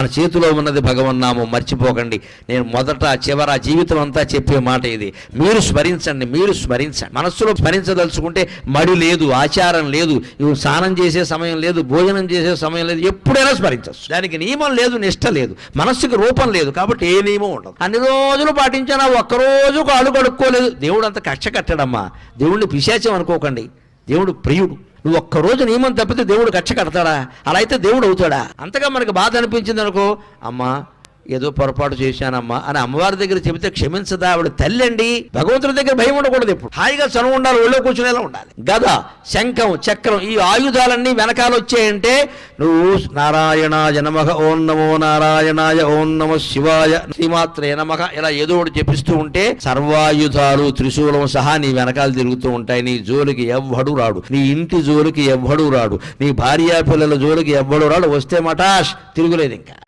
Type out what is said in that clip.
మన చేతిలో ఉన్నది భగవన్నామం, మర్చిపోకండి. నేను మొదట చివర జీవితం అంతా చెప్పే మాట ఇది. మీరు స్మరించండి, మీరు స్మరించండి. మనస్సులో స్మరించదలుచుకుంటే మడి లేదు, ఆచారం లేదు, ఇవి స్నానం చేసే సమయం లేదు, భోజనం చేసే సమయం లేదు, ఎప్పుడైనా స్మరించవచ్చు. దానికి నియమం లేదు, నిష్ట లేదు, మనస్సుకి రూపం లేదు, కాబట్టి ఏ నియమం ఉండదు. అన్ని రోజులు పాటించినా ఒక్కరోజు కాళ్ళు కడుక్కోలేదు, దేవుడు అంత కక్ష కట్టడమ్మా. దేవుడిని పిశాచం అనుకోకండి, దేవుడు ప్రియుడు. నువ్వు ఒక్కరోజు నియమం తప్పితే దేవుడు కక్ష కడతాడా? అలా అయితే దేవుడు అవుతాడా? అంతగా మనకు బాధ అనిపించింది అనుకో, అమ్మా ఏదో పొరపాటు చేశానమ్మా అని అమ్మవారి దగ్గర చెబితే క్షమించదా? ఆవిడ తల్లి అండి. భగవంతుడి దగ్గర భయం ఉండకూడదు, ఎప్పుడు హాయిగా చనువు ఉండాలి, ఒళ్ళో కూర్చునేలా ఉండాలి. గద, శంఖం, చక్రం, ఈ ఆయుధాలన్నీ వెనకాల వచ్చాయంటే నువ్వు నారాయణాయ నమః, ఓం నమో నారాయణాయ, ఓం నమో శివాయ, శ్రీమాత్రే నమః ఇలా ఏదో ఒకటి చెప్పిస్తూ ఉంటే సర్వాయుధాలు త్రిశూలం సహా నీ వెనకాల తిరుగుతూ ఉంటాయి. నీ జోలికి ఎవ్వడు రాడు, నీ ఇంటి జోలికి ఎవ్వడు రాడు, నీ భార్యా పిల్లల జోలికి ఎవ్వడు రాడు. వస్తే మటాష్, తిరుగులేదు ఇంకా.